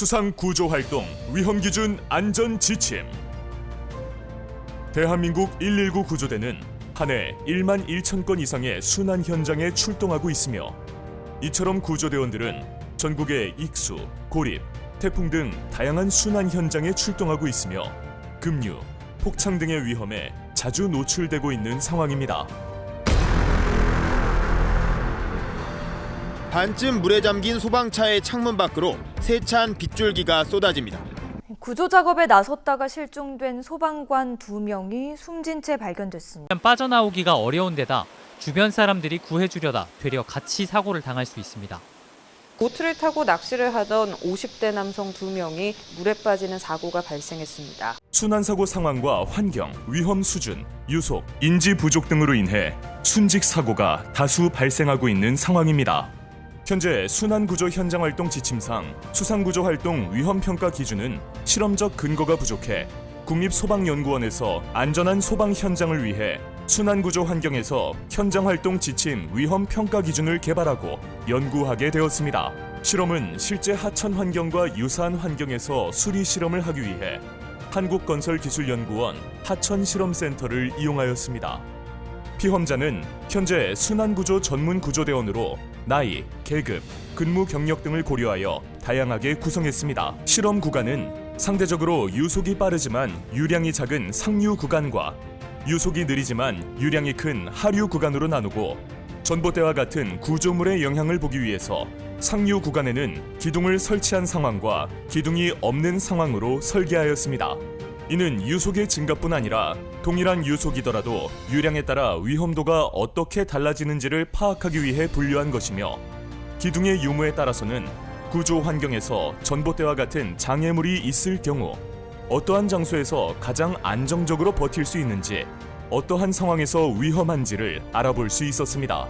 수상 구조 활동 위험 기준 안전 지침. 대한민국 119 구조대는 한 해 1만 1천 건 이상의 순환 현장에 출동하고 있으며, 이처럼 구조대원들은 전국의 익수, 고립, 태풍 등 다양한 순환 현장에 출동하고 있으며 급류, 폭창 등의 위험에 자주 노출되고 있는 상황입니다. 반쯤 물에 잠긴 소방차의 창문 밖으로 세찬 빗줄기가 쏟아집니다. 구조 작업에 나섰다가 실종된 소방관 2명이 숨진 채 발견됐습니다. 빠져나오기가 어려운 데다 주변 사람들이 구해주려다 되려 같이 사고를 당할 수 있습니다. 보트를 타고 낚시를 하던 50대 남성 2명이 물에 빠지는 사고가 발생했습니다. 순환사고 상황과 환경, 위험 수준, 유속, 인지 부족 등으로 인해 순직 사고가 다수 발생하고 있는 상황입니다. 현재 순환구조 현장 활동 지침상 수상구조 활동 위험평가 기준은 실험적 근거가 부족해 국립소방연구원에서 안전한 소방 현장을 위해 순환구조 환경에서 현장활동 지침 위험평가 기준을 개발하고 연구하게 되었습니다. 실험은 실제 하천 환경과 유사한 환경에서 수리 실험을 하기 위해 한국건설기술연구원 하천실험센터를 이용하였습니다. 피험자는 현재 순환구조 전문 구조대원으로 나이, 계급, 근무 경력 등을 고려하여 다양하게 구성했습니다. 실험 구간은 상대적으로 유속이 빠르지만 유량이 작은 상류 구간과 유속이 느리지만 유량이 큰 하류 구간으로 나누고, 전봇대와 같은 구조물의 영향을 보기 위해서 상류 구간에는 기둥을 설치한 상황과 기둥이 없는 상황으로 설계하였습니다. 이는 유속의 증가뿐 아니라 동일한 유속이더라도 유량에 따라 위험도가 어떻게 달라지는지를 파악하기 위해 분류한 것이며, 기둥의 유무에 따라서는 구조 환경에서 전봇대와 같은 장애물이 있을 경우 어떠한 장소에서 가장 안정적으로 버틸 수 있는지, 어떠한 상황에서 위험한지를 알아볼 수 있었습니다.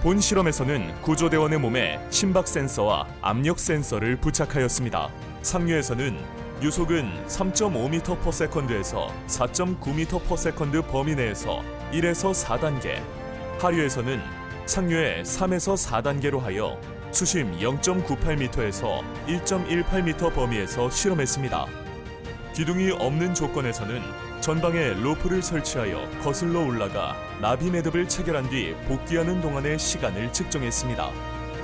본 실험에서는 구조대원의 몸에 심박 센서와 압력 센서를 부착하였습니다. 상류에서는 유속은 3.5m/s에서 4.9m/s 범위 내에서 1에서 4단계, 하류에서는 상류에 3에서 4단계로 하여 수심 0.98m에서 1.18m 범위에서 실험했습니다. 기둥이 없는 조건에서는 전방에 로프를 설치하여 거슬러 올라가 나비 매듭을 체결한 뒤 복귀하는 동안의 시간을 측정했습니다.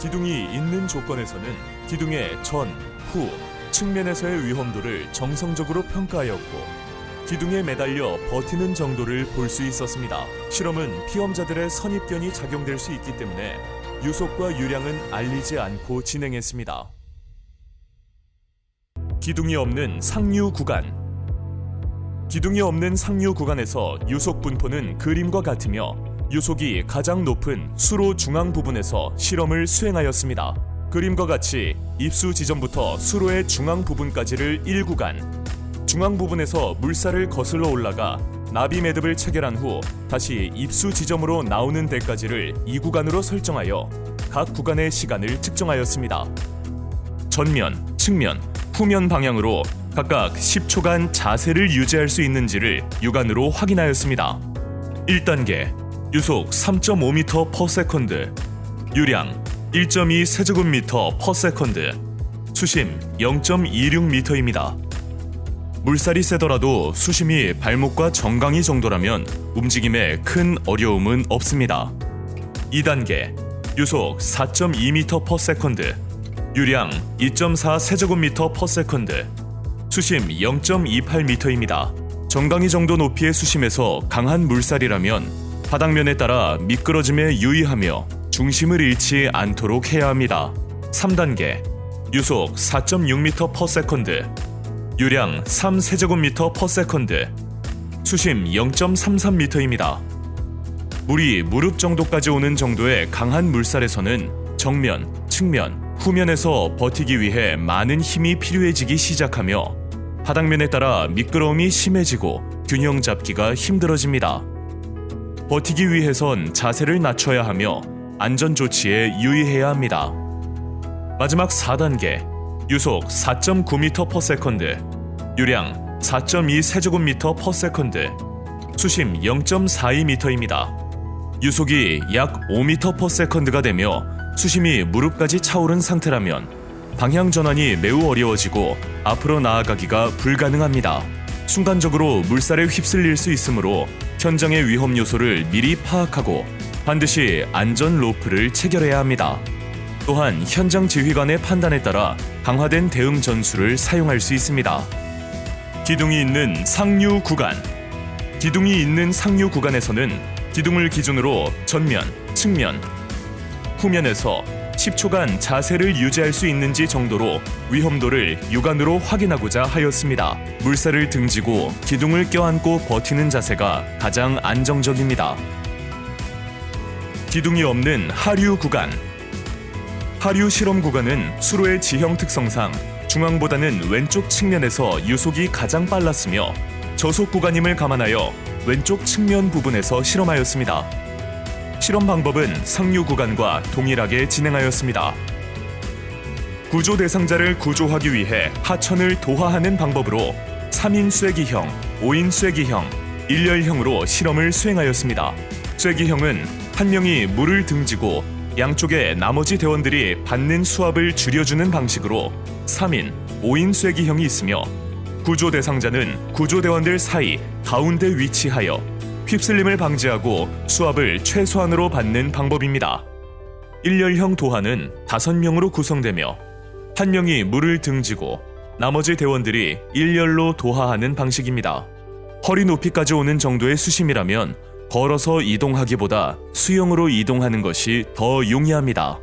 기둥이 있는 조건에서는 기둥의 전, 후, 측면에서의 위험도를 정성적으로 평가하였고, 기둥에 매달려 버티는 정도를 볼 수 있었습니다. 실험은 피험자들의 선입견이 작용될 수 있기 때문에 유속과 유량은 알리지 않고 진행했습니다. 기둥이 없는 상류 구간. 기둥이 없는 상류 구간에서 유속 분포는 그림과 같으며, 유속이 가장 높은 수로 중앙 부분에서 실험을 수행하였습니다. 그림과 같이 입수 지점부터 수로의 중앙 부분까지를 1구간, 중앙 부분에서 물살을 거슬러 올라가 나비 매듭을 체결한 후 다시 입수 지점으로 나오는 데까지를 2구간으로 설정하여 각 구간의 시간을 측정하였습니다. 전면, 측면, 후면 방향으로 각각 10초간 자세를 유지할 수 있는지를 육안으로 확인하였습니다. 1단계, 유속 3.5m/s, 유량 1.2 세제곱미터/s, 수심 0.26m입니다. 물살이 세더라도 수심이 발목과 정강이 정도라면 움직임에 큰 어려움은 없습니다. 2단계, 유속 4.2m/s, 유량 2.4 세제곱미터/s, 수심 0.28m입니다. 정강이 정도 높이의 수심에서 강한 물살이라면 바닥면에 따라 미끄러짐에 유의하며 중심을 잃지 않도록 해야 합니다. 3단계, 유속 4.6m/s, 유량 3 세제곱미터/s, 수심 0.33m입니다. 물이 무릎 정도까지 오는 정도의 강한 물살에서는 정면, 측면, 후면에서 버티기 위해 많은 힘이 필요해지기 시작하며 바닥면에 따라 미끄러움이 심해지고 균형 잡기가 힘들어집니다. 버티기 위해선 자세를 낮춰야 하며 안전조치에 유의해야 합니다. 마지막 4단계, 유속 4.9m/s, 유량 4.2 세제곱미터/s, 수심 0.42m입니다. 유속이 약 5m/s가 되며 수심이 무릎까지 차오른 상태라면 방향 전환이 매우 어려워지고 앞으로 나아가기가 불가능합니다. 순간적으로 물살에 휩쓸릴 수 있으므로 현장의 위험 요소를 미리 파악하고 반드시 안전 로프를 체결해야 합니다. 또한 현장 지휘관의 판단에 따라 강화된 대응 전술을 사용할 수 있습니다. 기둥이 있는 상류 구간. 기둥이 있는 상류 구간에서는 기둥을 기준으로 전면, 측면, 후면에서 10초간 자세를 유지할 수 있는지 정도로 위험도를 육안으로 확인하고자 하였습니다. 물살을 등지고 기둥을 껴안고 버티는 자세가 가장 안정적입니다. 기둥이 없는 하류 구간. 하류 실험 구간은 수로의 지형 특성상 중앙보다는 왼쪽 측면에서 유속이 가장 빨랐으며 저속 구간임을 감안하여 왼쪽 측면 부분에서 실험하였습니다. 실험 방법은 상류 구간과 동일하게 진행하였습니다. 구조 대상자를 구조하기 위해 하천을 도하하는 방법으로 3인 쐐기형, 5인 쐐기형, 일렬형으로 실험을 수행하였습니다. 쐐기형은 한 명이 물을 등지고 양쪽에 나머지 대원들이 받는 수압을 줄여주는 방식으로 3인, 5인 쐐기형이 있으며 구조 대상자는 구조대원들 사이 가운데 위치하여 휩쓸림을 방지하고 수압을 최소한으로 받는 방법입니다. 일렬형 도하는 5명으로 구성되며 한 명이 물을 등지고 나머지 대원들이 일렬로 도하하는 방식입니다. 허리 높이까지 오는 정도의 수심이라면 걸어서 이동하기보다 수영으로 이동하는 것이 더 용이합니다.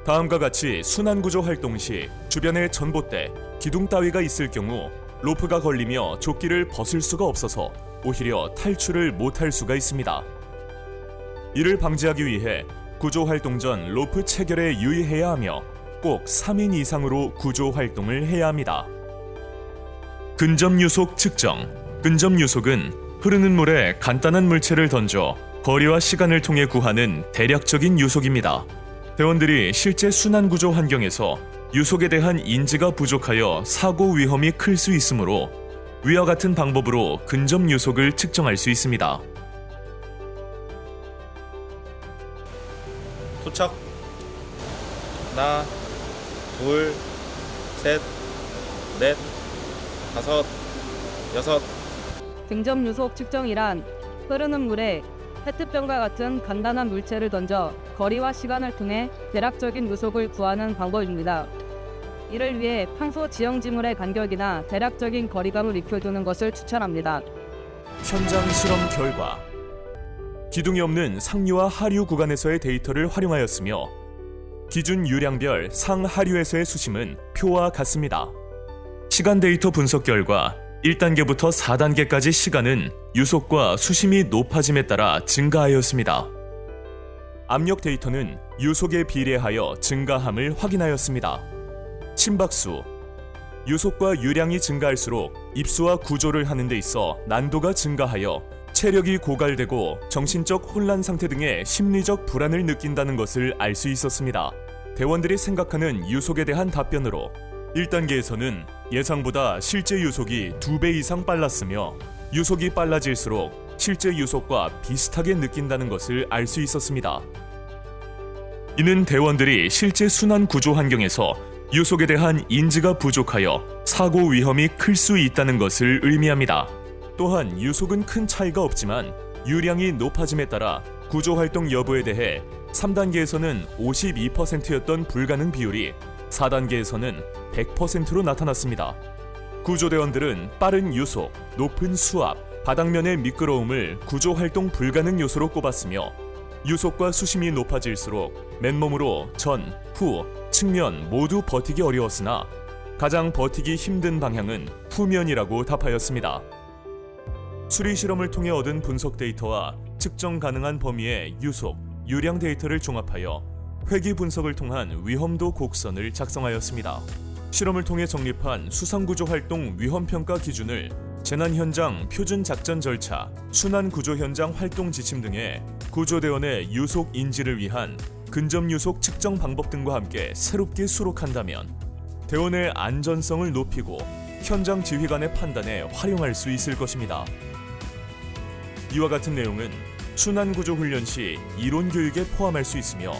다음과 같이 순환구조 활동 시 주변에 전봇대, 기둥 따위가 있을 경우 로프가 걸리며 조끼를 벗을 수가 없어서 오히려 탈출을 못할 수가 있습니다. 이를 방지하기 위해 구조 활동 전 로프 체결에 유의해야 하며 꼭 3인 이상으로 구조 활동을 해야 합니다. 근접 유속 측정. 근접 유속은 흐르는 물에 간단한 물체를 던져 거리와 시간을 통해 구하는 대략적인 유속입니다. 대원들이 실제 순환구조 환경에서 유속에 대한 인지가 부족하여 사고 위험이 클 수 있으므로 위와 같은 방법으로 근접 유속을 측정할 수 있습니다. 도착. 하나, 둘, 셋, 넷, 다섯, 여섯. 근접 유속 측정이란 흐르는 물에 페트병과 같은 간단한 물체를 던져 거리와 시간을 통해 대략적인 유속을 구하는 방법입니다. 이를 위해 평소 지형 지물의 간격이나 대략적인 거리감을 익혀두는 것을 추천합니다. 현장 실험 결과 기둥이 없는 상류와 하류 구간에서의 데이터를 활용하였으며 기준 유량별 상하류에서의 수심은 표와 같습니다. 시간 데이터 분석 결과 1단계부터 4단계까지 시간은 유속과 수심이 높아짐에 따라 증가하였습니다. 압력 데이터는 유속에 비례하여 증가함을 확인하였습니다. 심박수. 유속과 유량이 증가할수록 입수와 구조를 하는 데 있어 난도가 증가하여 체력이 고갈되고 정신적 혼란 상태 등의 심리적 불안을 느낀다는 것을 알 수 있었습니다. 대원들이 생각하는 유속에 대한 답변으로 1단계에서는 예상보다 실제 유속이 2배 이상 빨랐으며 유속이 빨라질수록 실제 유속과 비슷하게 느낀다는 것을 알 수 있었습니다. 이는 대원들이 실제 순환 구조 환경에서 유속에 대한 인지가 부족하여 사고 위험이 클 수 있다는 것을 의미합니다. 또한 유속은 큰 차이가 없지만 유량이 높아짐에 따라 구조 활동 여부에 대해 3단계에서는 52%였던 불가능 비율이 4단계에서는 100%로 나타났습니다. 구조대원들은 빠른 유속, 높은 수압, 바닥면의 미끄러움을 구조 활동 불가능 요소로 꼽았으며 유속과 수심이 높아질수록 맨몸으로 전, 후, 측면 모두 버티기 어려웠으나 가장 버티기 힘든 방향은 후면이라고 답하였습니다. 수리 실험을 통해 얻은 분석 데이터와 측정 가능한 범위의 유속, 유량 데이터를 종합하여 회귀 분석을 통한 위험도 곡선을 작성하였습니다. 실험을 통해 정립한 수상구조 활동 위험평가 기준을 재난 현장 표준 작전 절차, 순환 구조 현장 활동 지침 등의 구조대원의 유속 인지를 위한 근접 유속 측정 방법 등과 함께 새롭게 수록한다면 대원의 안전성을 높이고 현장 지휘관의 판단에 활용할 수 있을 것입니다. 이와 같은 내용은 순환 구조 훈련 시 이론 교육에 포함할 수 있으며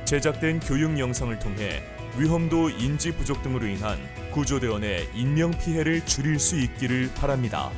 제작된 교육 영상을 통해 위험도 인지 부족 등으로 인한 구조대원의 인명 피해를 줄일 수 있기를 바랍니다.